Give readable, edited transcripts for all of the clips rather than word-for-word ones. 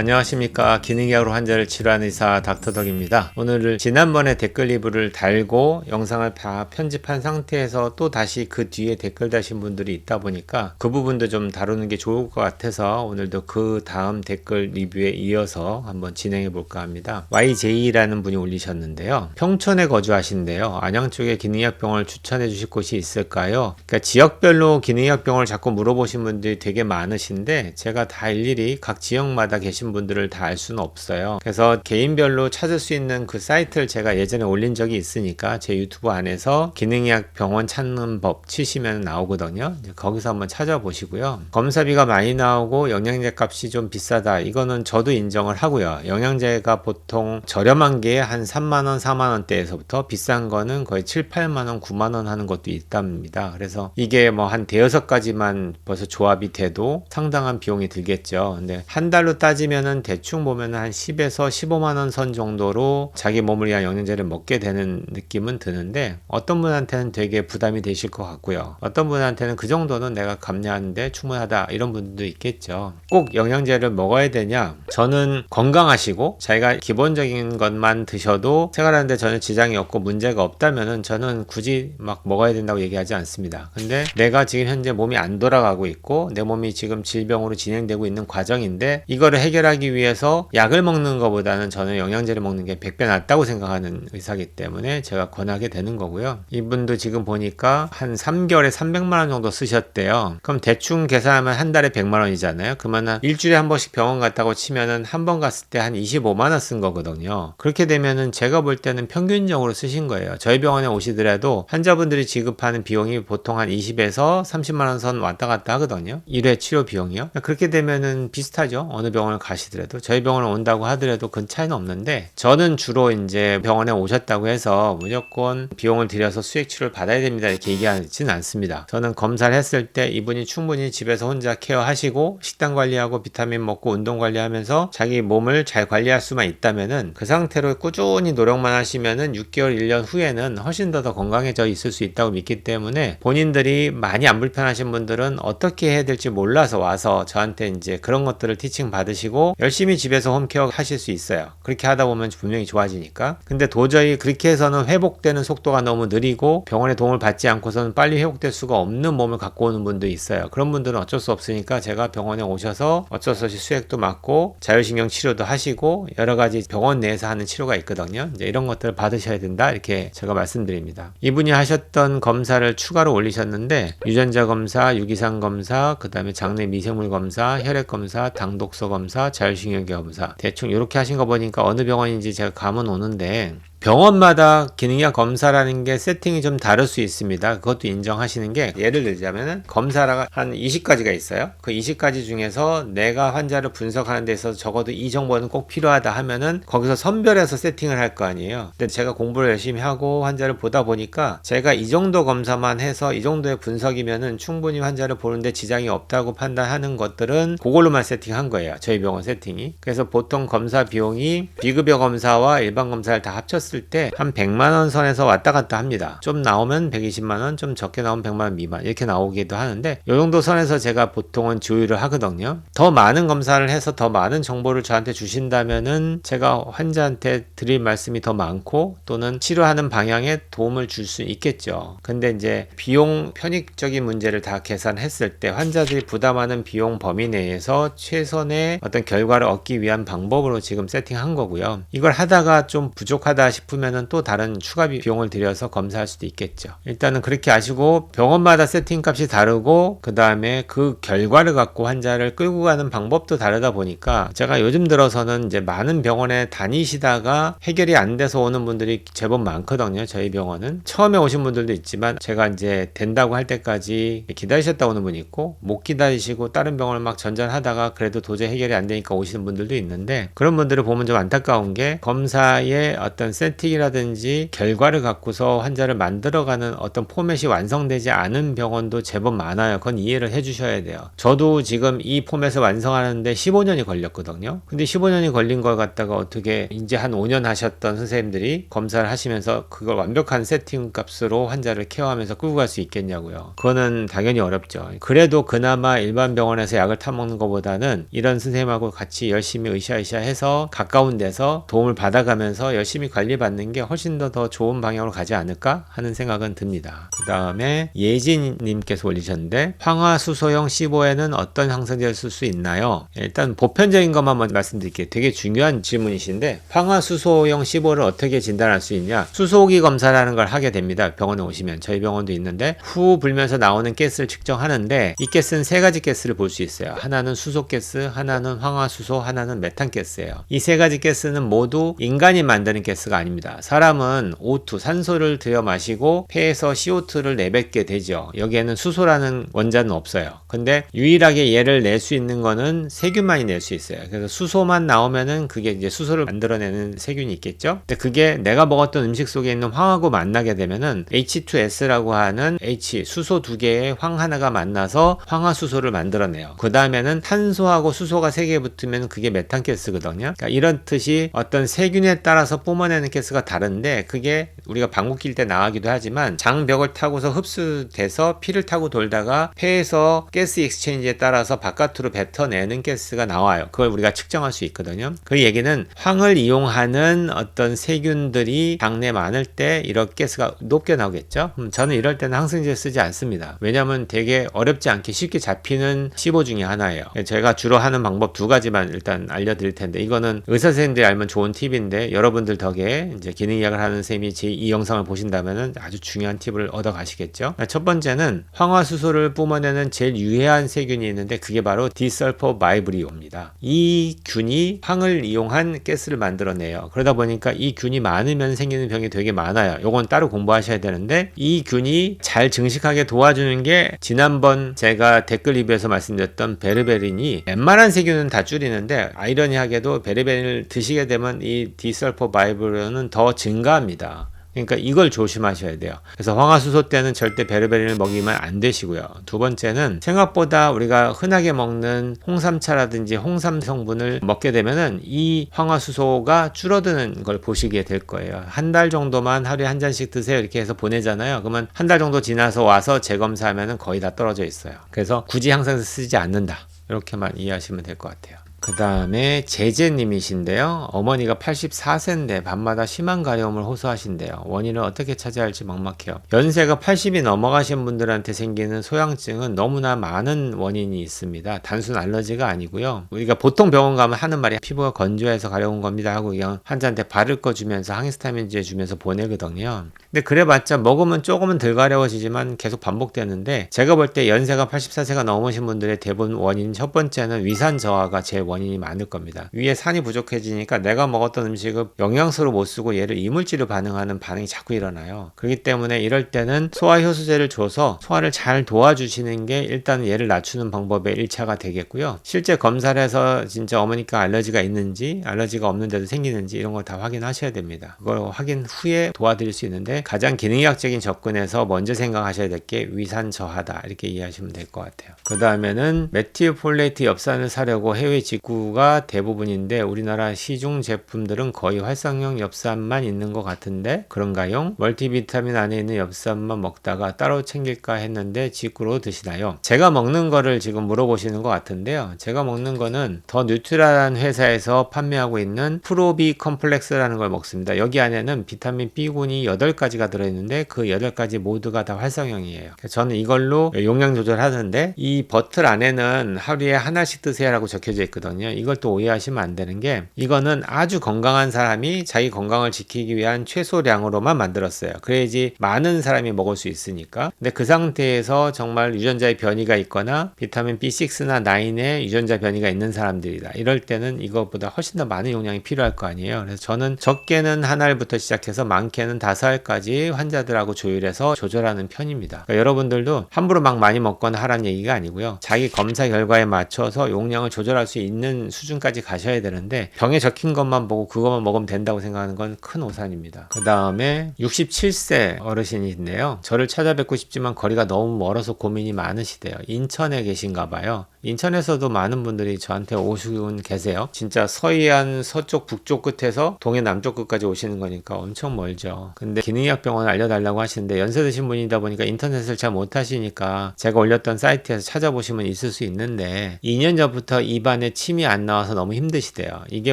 안녕하십니까. 기능의학으로 환자를 치료하는 의사 닥터덕입니다. 오늘은 지난번에 댓글 리뷰를 달고 영상을 다 편집한 상태에서 또 다시 그 뒤에 댓글 다신 분들이 있다 보니까 그 부분도 좀 다루는 게 좋을 것 같아서 오늘도 그 다음 댓글 리뷰에 이어서 한번 진행해 볼까 합니다. YJ라는 분이 올리셨는데요. 평촌에 거주하신대요. 안양 쪽에 기능의학병원을 추천해 주실 곳이 있을까요? 그러니까 지역별로 기능의학병원을 자꾸 물어보신 분들이 되게 많으신데 제가 다 일일이 각 지역마다 계신 분들을 다 알 수는 없어요. 그래서 개인별로 찾을 수 있는 그 사이트를 제가 예전에 올린 적이 있으니까 제 유튜브 안에서 기능의학 병원 찾는 법 치시면 나오거든요. 거기서 한번 찾아보시고요. 검사비가 많이 나오고 영양제 값이 좀 비싸다. 이거는 저도 인정을 하고요. 영양제가 보통 저렴한 게 한 3만원, 4만원대에서부터 비싼 거는 거의 7, 8만원, 9만원 하는 것도 있답니다. 그래서 이게 뭐 한 대여섯 가지만 벌써 조합이 돼도 상당한 비용이 들겠죠. 근데 한 달로 따지면은 대충 보면 한 10에서 15만원 선 정도로 자기 몸을 위한 영양제를 먹게 되는 느낌은 드는데 어떤 분한테는 되게 부담이 되실 것 같고요. 어떤 분한테는 그 정도는 내가 감내하는데 충분하다 이런 분들도 있겠죠. 꼭 영양제를 먹어야 되냐? 저는 건강하시고 자기가 기본적인 것만 드셔도 생활하는데 전혀 지장이 없고 문제가 없다면은 저는 굳이 막 먹어야 된다고 얘기하지 않습니다. 근데 내가 지금 현재 몸이 안 돌아가고 있고 내 몸이 지금 질병으로 진행되고 있는 과정인데 이거를 해결하기 위해서 약을 먹는 것보다는 저는 영양제를 먹는 게 100배 낫다고 생각하는 의사이기 때문에 제가 권하게 되는 거고요. 이분도 지금 보니까 한 3개월에 300만 원 정도 쓰셨대요. 그럼 대충 계산하면 한 달에 100만 원이잖아요. 그러면 일주일에 한 번씩 병원 갔다고 치면은 한 번 갔을 때 한 25만 원 쓴 거거든요. 그렇게 되면은 제가 볼 때는 평균적으로 쓰신 거예요. 저희 병원에 오시더라도 환자분들이 지급하는 비용이 보통 한 20에서 30만 원 선 왔다 갔다 하거든요. 1회 치료 비용이요. 그렇게 되면은 비슷하죠. 어느 병원을 가시더라도 저희 병원에 온다고 하더라도 큰 차이는 없는데 저는 주로 이제 병원에 오셨다고 해서 무조건 비용을 들여서 수액 치료를 받아야 됩니다 이렇게 얘기하지는 않습니다. 저는 검사를 했을 때 이분이 충분히 집에서 혼자 케어하시고 식단 관리하고 비타민 먹고 운동 관리하면서 자기 몸을 잘 관리할 수만 있다면은 그 상태로 꾸준히 노력만 하시면은 6개월 1년 후에는 훨씬 더 건강해져 있을 수 있다고 믿기 때문에 본인들이 많이 안 불편하신 분들은 어떻게 해야 될지 몰라서 와서 저한테 이제 그런 것들을 티칭 받으시고 열심히 집에서 홈케어 하실 수 있어요. 그렇게 하다 보면 분명히 좋아지니까. 근데 도저히 그렇게 해서는 회복되는 속도가 너무 느리고 병원의 도움을 받지 않고서는 빨리 회복될 수가 없는 몸을 갖고 오는 분도 있어요. 그런 분들은 어쩔 수 없으니까 제가 병원에 오셔서 어쩔 수 없이 수액도 맞고 자율신경 치료도 하시고 여러 가지 병원 내에서 하는 치료가 있거든요. 이제 이런 것들을 받으셔야 된다 이렇게 제가 말씀드립니다. 이분이 하셨던 검사를 추가로 올리셨는데 유전자 검사, 유기산 검사, 그 다음에 장내 미생물 검사, 혈액 검사, 당독소 검사, 자율신경 검사 대충 이렇게 하신 거 보니까 어느 병원인지 제가 감은 오는데 병원마다 기능의학 검사라는 게 세팅이 좀 다를 수 있습니다. 그것도 인정하시는 게 예를 들자면 검사가 한 20가지가 있어요. 그 20가지 중에서 내가 환자를 분석하는 데 있어서 적어도 이 정보는 꼭 필요하다 하면은 거기서 선별해서 세팅을 할 거 아니에요. 근데 제가 공부를 열심히 하고 환자를 보다 보니까 제가 이 정도 검사만 해서 이 정도의 분석이면은 충분히 환자를 보는데 지장이 없다고 판단하는 것들은 그걸로만 세팅한 거예요. 저희 병원 세팅이. 그래서 보통 검사 비용이 비급여 검사와 일반 검사를 다 합쳤을 때 한 100만원 선에서 왔다 갔다 합니다. 좀 나오면 120만원, 좀 적게 나오면 100만원 미만 이렇게 나오기도 하는데 이 정도 선에서 제가 보통은 조율을 하거든요. 더 많은 검사를 해서 더 많은 정보를 저한테 주신다면은 제가 환자한테 드릴 말씀이 더 많고 또는 치료하는 방향에 도움을 줄 수 있겠죠. 근데 이제 비용 편익적인 문제를 다 계산했을 때 환자들이 부담하는 비용 범위 내에서 최선의 어떤 결과를 얻기 위한 방법으로 지금 세팅한 거고요. 이걸 하다가 좀 부족하다 싶으면은 또 다른 추가 비용을 들여서 검사할 수도 있겠죠. 일단은 그렇게 아시고 병원마다 세팅 값이 다르고 그 다음에 그 결과를 갖고 환자를 끌고 가는 방법도 다르다 보니까 제가 요즘 들어서는 이제 많은 병원에 다니시다가 해결이 안 돼서 오는 분들이 제법 많거든요. 저희 병원은 처음에 오신 분들도 있지만 제가 이제 된다고 할 때까지 기다리셨다 오는 분이 있고 못 기다리시고 다른 병원을 막 전전하다가 그래도 도저히 해결이 안 되니까 오시는 분들도 있는데 그런 분들을 보면 좀 안타까운 게 검사의 어떤 세팅이라든지 결과를 갖고서 환자를 만들어가는 어떤 포맷이 완성되지 않은 병원도 제법 많아요. 그건 이해를 해주셔야 돼요. 저도 지금 이 포맷을 완성하는데 15년이 걸렸거든요. 근데 15년이 걸린 걸 갖다가 어떻게 이제 한 5년 하셨던 선생님들이 검사를 하시면서 그걸 완벽한 세팅 값으로 환자를 케어하면서 끌고 갈 수 있겠냐고요. 그거는 당연히 어렵죠. 그래도 그나마 일반 병원에서 약을 타먹는 것보다는 이런 선생님하고 같이 열심히 으쌰으쌰 해서 가까운 데서 도움을 받아가면서 열심히 관리받는 게 훨씬 더 좋은 방향으로 가지 않을까 하는 생각은 듭니다. 그 다음에 예진님께서 올리셨는데 황화수소형 15에는 어떤 항생제를 쓸 수 있나요? 일단 보편적인 것만 먼저 말씀드릴게요. 되게 중요한 질문이신데 황화수소형 15를 어떻게 진단할 수 있냐? 수소기 검사라는 걸 하게 됩니다. 병원에 오시면 저희 병원도 있는데 후 불면서 나오는 가스를 측정하는데 이 가스는 세 가지 가스를 볼 수 있어요. 하나는 수소가스, 하나는 황화수소, 하나는 메탄가스예요. 이 세 가지 가스는 모두 인간이 만드는 가스가 아닙니다. 사람은 O2, 산소를 들여 마시고 폐에서 CO2를 내뱉게 되죠. 여기에는 수소라는 원자는 없어요. 근데 유일하게 얘를 낼 수 있는 거는 세균만이 낼 수 있어요. 그래서 수소만 나오면은 그게 이제 수소를 만들어내는 세균이 있겠죠. 근데 그게 내가 먹었던 음식 속에 있는 황하고 만나게 되면은 H2S라고 하는 H, 수소 두 개에 황 하나가 만나서 황화수소를 만들어내요. 그 다음에는 탄소하고 수소가 세 개 붙으면 그게 메탄가스거든요. 그러니까 이렇듯이 어떤 세균에 따라서 뿜어내는 가스가 다른데 그게 우리가 방구 낄 때 나가기도 하지만 장벽을 타고서 흡수돼서 피를 타고 돌다가 폐에서 가스 익스체인지에 따라서 바깥으로 뱉어내는 가스가 나와요. 그걸 우리가 측정할 수 있거든요. 그 얘기는 황을 이용하는 어떤 세균들이 장내에 많을 때 이런 가스가 높게 나오겠죠. 저는 이럴 때는 항생제 쓰지 않습니다. 왜냐하면 되게 어렵지 않게 쉽게 잡히는 15 중에 하나예요. 제가 주로 하는 방법 두 가지만 일단 알려드릴 텐데 이거는 의사 선생님들이 알면 좋은 팁인데 여러분들 덕에 이제 기능의학을 하는 선생님이 이 영상을 보신다면 아주 중요한 팁을 얻어 가시겠죠. 첫 번째는 황화수소를 뿜어내는 제일 유해한 세균이 있는데 그게 바로 디설포 바이브리오입니다. 이 균이 황을 이용한 가스를 만들어내요. 그러다 보니까 이 균이 많으면 생기는 병이 되게 많아요. 요건 따로 공부하셔야 되는데 이 균이 잘 증식하게 도와주는 게 지난번 제가 댓글 리뷰에서 말씀드렸던 베르베린이 웬만한 세균은 다 줄이는데 아이러니하게도 베르베린을 드시게 되면 이 디설포 바이브리오는 더 증가합니다. 그러니까 이걸 조심하셔야 돼요. 그래서 황화수소 때는 절대 베르베린을 먹이면 안 되시고요. 두 번째는 생각보다 우리가 흔하게 먹는 홍삼차라든지 홍삼 성분을 먹게 되면은 이 황화수소가 줄어드는 걸 보시게 될 거예요. 한 달 정도만 하루에 한 잔씩 드세요 이렇게 해서 보내잖아요. 그러면 한 달 정도 지나서 와서 재검사하면은 거의 다 떨어져 있어요. 그래서 굳이 항생제 쓰지 않는다. 이렇게만 이해하시면 될 것 같아요. 그 다음에 제제님이신데요. 어머니가 84세인데 밤마다 심한 가려움을 호소하신대요. 원인을 어떻게 찾아야 할지 막막해요. 연세가 80이 넘어가신 분들한테 생기는 소양증은 너무나 많은 원인이 있습니다. 단순 알러지가 아니고요. 우리가 보통 병원 가면 하는 말이 피부가 건조해서 가려운 겁니다 하고 그냥 환자한테 바를 거 주면서 항히스타민제 주면서 보내거든요. 근데 그래봤자 먹으면 조금은 덜 가려워지지만 계속 반복되는데 제가 볼 때 연세가 84세가 넘으신 분들의 대부분 원인 첫 번째는 위산 저하가 제일 원인이 많을 겁니다. 위에 산이 부족해지니까 내가 먹었던 음식을 영양소로 못 쓰고 얘를 이물질로 반응하는 반응이 자꾸 일어나요. 그렇기 때문에 이럴 때는 소화효소제를 줘서 소화를 잘 도와주시는 게 일단 얘를 낮추는 방법의 1차가 되겠고요. 실제 검사를 해서 진짜 어머니가 알러지가 있는지 알러지가 없는데도 생기는지 이런 거 다 확인하셔야 됩니다. 그걸 확인 후에 도와드릴 수 있는데 가장 기능의학적인 접근에서 먼저 생각하셔야 될 게 위산 저하다 이렇게 이해하시면 될 것 같아요. 그 다음에는 메틸폴레이트 엽산을 사려고 해외 직구가 대부분인데 우리나라 시중 제품들은 거의 활성형 엽산만 있는 것 같은데 그런가요? 멀티비타민 안에 있는 엽산만 먹다가 따로 챙길까 했는데 직구로 드시나요? 제가 먹는 거를 지금 물어보시는 것 같은데요. 제가 먹는 거는 더 뉴트라라는 회사에서 판매하고 있는 프로비 컴플렉스라는 걸 먹습니다. 여기 안에는 비타민 B군이 8가지가 들어있는데 그 8가지 모두가 다 활성형이에요. 저는 이걸로 용량 조절하는데 이 버틀 안에는 하루에 하나씩 드세요라고 적혀져 있거든요. 이걸 또 오해하시면 안 되는 게 이거는 아주 건강한 사람이 자기 건강을 지키기 위한 최소량으로만 만들었어요. 그래야지 많은 사람이 먹을 수 있으니까. 근데 그 상태에서 정말 유전자의 변이가 있거나 비타민 B6나 9에 유전자 변이가 있는 사람들이다. 이럴 때는 이것보다 훨씬 더 많은 용량이 필요할 거 아니에요. 그래서 저는 적게는 한 알부터 시작해서 많게는 5알까지 환자들하고 조율해서 조절하는 편입니다. 그러니까 여러분들도 함부로 막 많이 먹거나 하라는 얘기가 아니고요. 자기 검사 결과에 맞춰서 용량을 조절할 수 있는 있는 수준까지 가셔야 되는데 병에 적힌 것만 보고 그것만 먹으면 된다고 생각하는 건 큰 오산입니다. 그 다음에 67세 어르신이 있네요. 저를 찾아뵙고 싶지만 거리가 너무 멀어서 고민이 많으시대요. 인천에 계신가 봐요. 인천에서도 많은 분들이 저한테 오시곤 계세요. 진짜 서해안 서쪽 북쪽 끝에서 동해 남쪽 끝까지 오시는 거니까 엄청 멀죠. 근데 기능의학병원을 알려달라고 하시는데 연세 드신 분이다 보니까 인터넷을 잘 못하시니까 제가 올렸던 사이트에서 찾아보시면 있을 수 있는데 2년 전부터 입안에 침이 안 나와서 너무 힘드시대요. 이게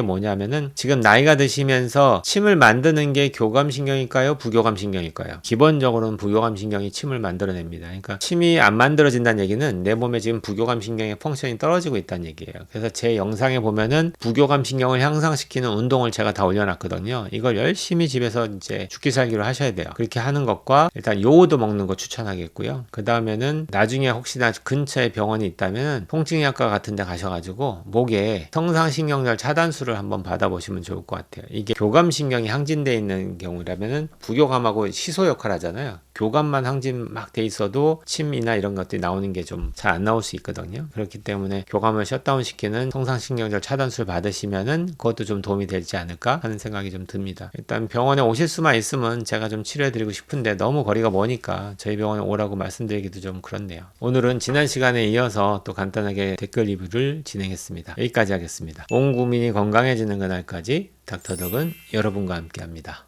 뭐냐면은 지금 나이가 드시면서 침을 만드는 게 교감신경일까요? 부교감신경일까요? 기본적으로는 부교감신경이 침을 만들어냅니다. 그러니까 침이 안 만들어진다는 얘기는 내 몸에 지금 부교감신경의 펑션이 떨어지고 있다는 얘기예요. 그래서 제 영상에 보면은 부교감신경을 향상시키는 운동을 제가 다 올려놨거든요. 이걸 열심히 집에서 이제 죽기 살기로 하셔야 돼요. 그렇게 하는 것과 일단 요오드 먹는 거 추천하겠고요. 그 다음에는 나중에 혹시나 근처에 병원이 있다면 통증의학과 같은 데 가셔가지고 목에 성상신경절 차단술을 한번 받아보시면 좋을 것 같아요. 이게 교감신경이 항진되어 있는 경우라면은 부교감하고 시소 역할 하잖아요. 교감만 항진 막 돼 있어도 침이나 이런 것들이 나오는 게 좀 잘 안 나올 수 있거든요. 그렇기 때문에 교감을 셧다운 시키는 성상신경절 차단술 받으시면은 그것도 좀 도움이 되지 않을까 하는 생각이 좀 듭니다. 일단 병원에 오실 수만 있으면 제가 좀 치료해드리고 싶은데 너무 거리가 머니까 저희 병원에 오라고 말씀드리기도 좀 그렇네요. 오늘은 지난 시간에 이어서 또 간단하게 댓글 리뷰를 진행했습니다. 여기까지 하겠습니다. 온 국민이 건강해지는 그날까지 닥터덕은 여러분과 함께 합니다.